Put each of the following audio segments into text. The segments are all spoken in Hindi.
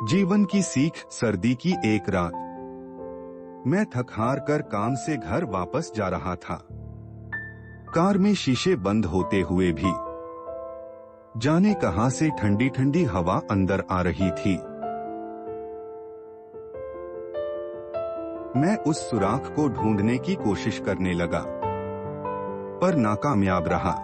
जीवन की सीख। सर्दी की एक रात, मैं थक हार कर काम से घर वापस जा रहा था। कार में शीशे बंद होते हुए भी जाने कहां से ठंडी ठंडी हवा अंदर आ रही थी। मैं उस सुराख को ढूंढने की कोशिश करने लगा, पर नाकामयाब रहा।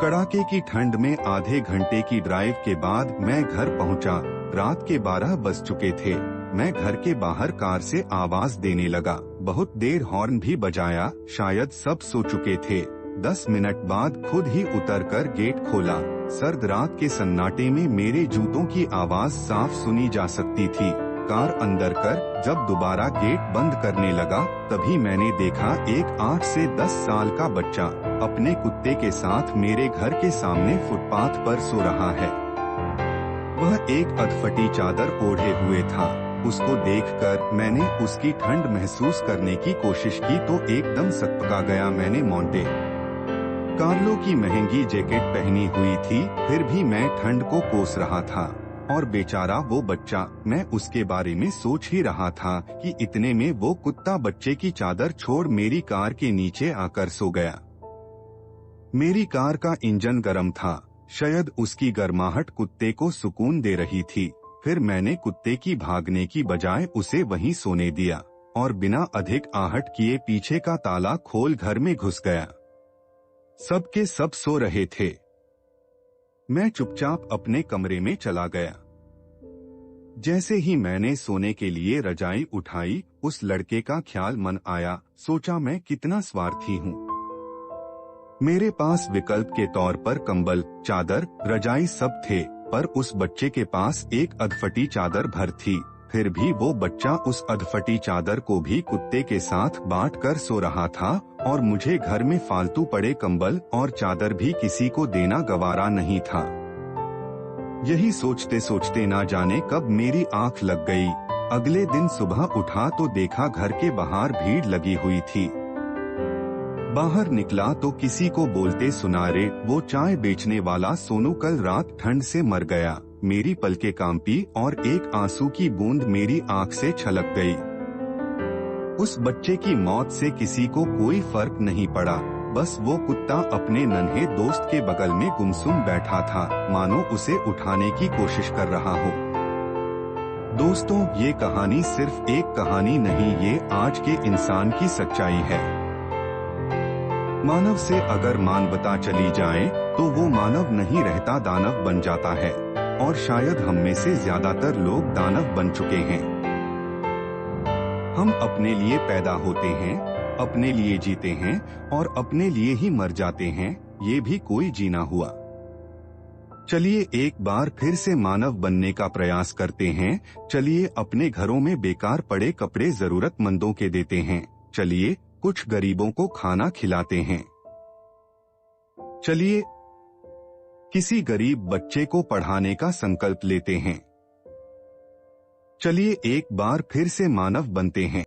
कड़ाके की ठंड में आधे घंटे की ड्राइव के बाद मैं घर पहुंचा। रात के 12 बज चुके थे। मैं घर के बाहर कार से आवाज देने लगा। बहुत देर हॉर्न भी बजाया, शायद सब सो चुके थे। 10 मिनट बाद खुद ही उतरकर गेट खोला। सर्द रात के सन्नाटे में मेरे जूतों की आवाज साफ सुनी जा सकती थी। कार अंदर कर जब दोबारा गेट बंद करने लगा, तभी मैंने देखा एक 8 से 10 साल का बच्चा अपने कुत्ते के साथ मेरे घर के सामने फुटपाथ पर सो रहा है। वह एक अधफटी चादर ओढ़े हुए था। उसको देखकर मैंने उसकी ठंड महसूस करने की कोशिश की तो एकदम सकपका गया। मैंने मोंटे कार्लो की महंगी जैकेट पहनी हुई थी, फिर भी मैं ठंड को कोस रहा था। और बेचारा वो बच्चा, मैं उसके बारे में सोच ही रहा था कि इतने में वो कुत्ता बच्चे की चादर छोड़ मेरी कार के नीचे आकर सो गया। मेरी कार का इंजन गर्म था, शायद उसकी गर्माहट कुत्ते को सुकून दे रही थी। फिर मैंने कुत्ते की भागने की बजाय उसे वहीं सोने दिया और बिना अधिक आहट किए पीछे का ताला खोल घर में घुस गया। सबके सब सो रहे थे। मैं चुपचाप अपने कमरे में चला गया। जैसे ही मैंने सोने के लिए रजाई उठाई, उस लड़के का ख्याल मन आया। सोचा मैं कितना स्वार्थी हूँ। मेरे पास विकल्प के तौर पर कंबल, चादर, रजाई सब थे, पर उस बच्चे के पास एक अधफटी चादर भर थी। फिर भी वो बच्चा उस अधफटी चादर को भी कुत्ते के साथ बांट कर सो रहा था और मुझे घर में फालतू पड़े कंबल और चादर भी किसी को देना गवारा नहीं था। यही सोचते सोचते ना जाने कब मेरी आंख लग गई। अगले दिन सुबह उठा तो देखा घर के बाहर भीड़ लगी हुई थी। बाहर निकला तो किसी को बोलते सुना, रे वो चाय बेचने वाला सोनू कल रात ठंड से मर गया। मेरी पलकें कांपी और एक आंसू की बूंद मेरी आंख से छलक गई। उस बच्चे की मौत से किसी को कोई फर्क नहीं पड़ा, बस वो कुत्ता अपने नन्हे दोस्त के बगल में गुमसुम बैठा था, मानो उसे उठाने की कोशिश कर रहा हो। दोस्तों, ये कहानी सिर्फ एक कहानी नहीं, ये आज के इंसान की सच्चाई है। मानव से अगर मानवता चली जाए तो वो मानव नहीं रहता, दानव बन जाता है। और शायद हम में से ज्यादातर लोग दानव बन चुके हैं। हम अपने लिए पैदा होते हैं, अपने लिए जीते हैं और अपने लिए ही मर जाते हैं। ये भी कोई जीना हुआ। चलिए एक बार फिर से मानव बनने का प्रयास करते हैं। चलिए अपने घरों में बेकार पड़े कपड़े जरूरतमंदों के देते हैं। चलिए कुछ गरीबों को खाना खिलाते हैं। चलिए किसी गरीब बच्चे को पढ़ाने का संकल्प लेते हैं। चलिए एक बार फिर से मानव बनते हैं।